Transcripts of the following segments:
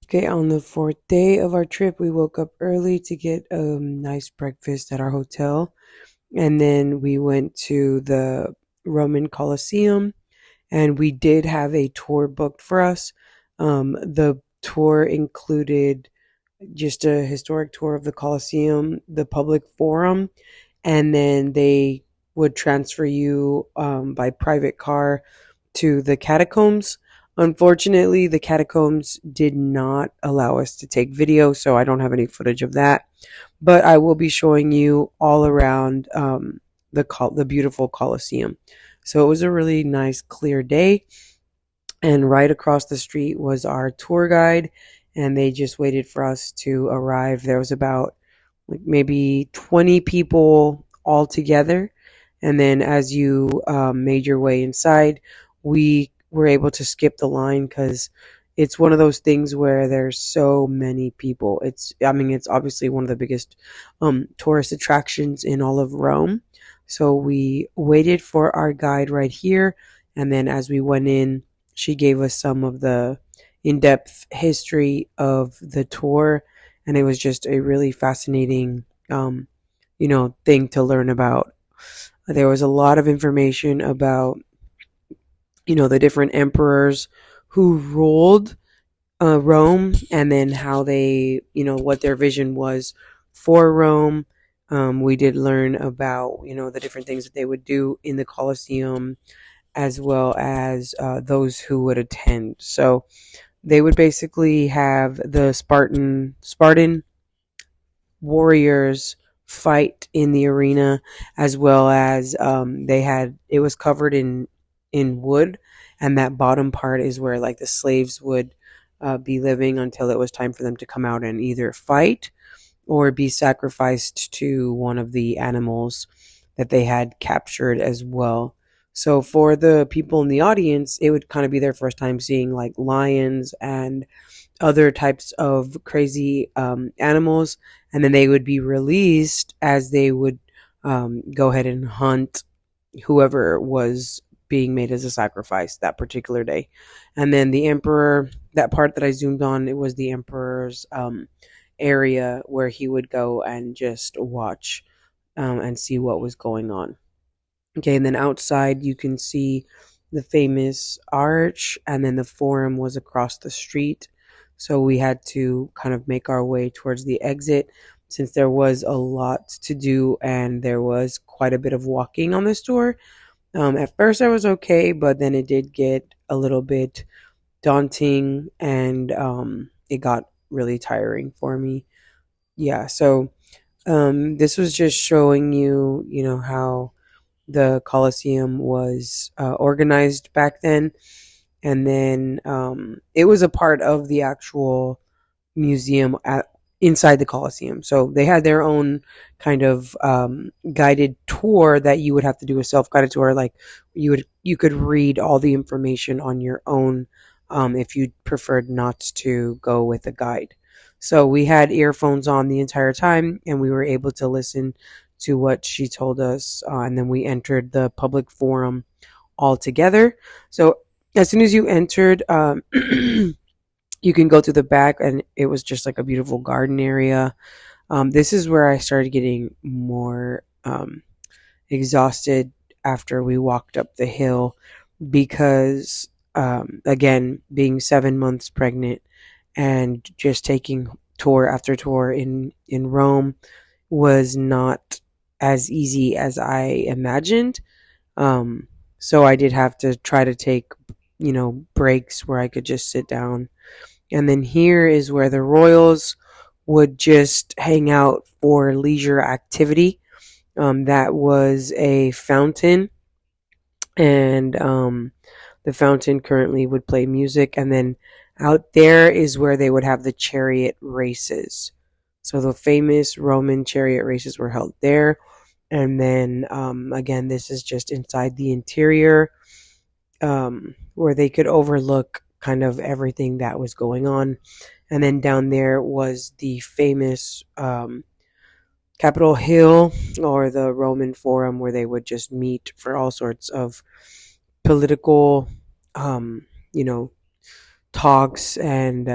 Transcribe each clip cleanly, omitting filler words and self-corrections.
Okay, on the fourth day of our trip, we woke up early to get a nice breakfast at our hotel. And then we went to the Roman Colosseum, and we did have a tour booked for us. The tour included just a historic tour of the Colosseum, the public forum, and then they would transfer you by private car to the catacombs. Unfortunately, the catacombs did not allow us to take video, so I don't have any footage of that. But I will be showing you all around the beautiful Colosseum. So it was a really nice, clear day, and right across the street was our tour guide, and they just waited for us to arrive. There was about like maybe 20 people all together, and then as you made your way inside, we were able to skip the line because it's one of those things where there's so many people. It's obviously one of the biggest tourist attractions in all of Rome. So we waited for our guide right here, and then as we went in, she gave us some of the in-depth history of the tour, and it was just a really fascinating, thing to learn about. There was a lot of information about, the different emperors who ruled Rome, and then how they, what their vision was for Rome. We did learn about, the different things that they would do in the Colosseum, as well as those who would attend. So they would basically have the Spartan warriors fight in the arena, as well as it was covered in wood, and that bottom part is where like the slaves would be living until it was time for them to come out and either fight or be sacrificed to one of the animals that they had captured as well. So for the people in the audience, it would kind of be their first time seeing like lions and other types of crazy animals, and then they would be released as they would go ahead and hunt whoever was being made as a sacrifice that particular day. And then the emperor, that part that I zoomed on, it was the emperor's area where he would go and just watch and see what was going on. Okay, and then outside you can see the famous arch, and then the forum was across the street. So we had to kind of make our way towards the exit since there was a lot to do and there was quite a bit of walking on this tour. At first I was okay, but then it did get a little bit daunting, and it got really tiring for me. Yeah, so this was just showing you, how the Colosseum was organized back then. And then it was a part of the actual museum inside the Colosseum. So they had their own kind of guided tour that you would have to do, a self-guided tour. Like you could read all the information on your own if you preferred not to go with a guide. So we had earphones on the entire time, and we were able to listen to what she told us, and then we entered the public forum all together. So as soon as you entered, you can go to the back, and it was just like a beautiful garden area. This is where I started getting more exhausted after we walked up the hill because, again, being 7 months pregnant and just taking tour after tour in Rome was not as easy as I imagined. So I did have to try to take, breaks where I could just sit down. And then here is where the royals would just hang out for leisure activity. That was a fountain, and the fountain currently would play music. And then out there is where they would have the chariot races. So the famous Roman chariot races were held there. And then again, this is just inside the interior, where they could overlook kind of everything that was going on. And then down there was the famous Capitol Hill, or the Roman Forum, where they would just meet for all sorts of political, um, you know, talks and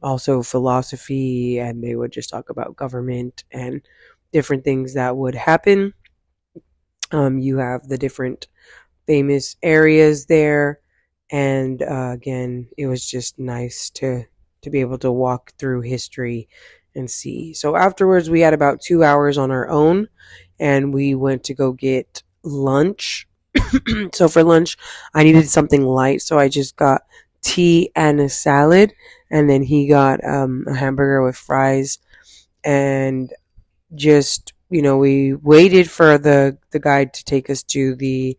also philosophy, and they would just talk about government and different things that would happen. You have the different famous areas there, and again, it was just nice to be able to walk through history and see. So afterwards, we had about 2 hours on our own, and we went to go get lunch. So for lunch, I needed something light, so I just got tea and a salad, and then he got a hamburger with fries, and just we waited for the guide to take us to the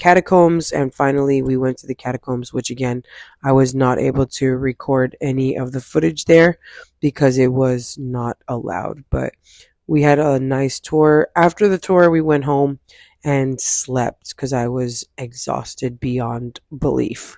catacombs, and finally we went to the catacombs, which again I was not able to record any of the footage there because it was not allowed. But we had a nice tour. After the tour, we went home and slept because I was exhausted beyond belief.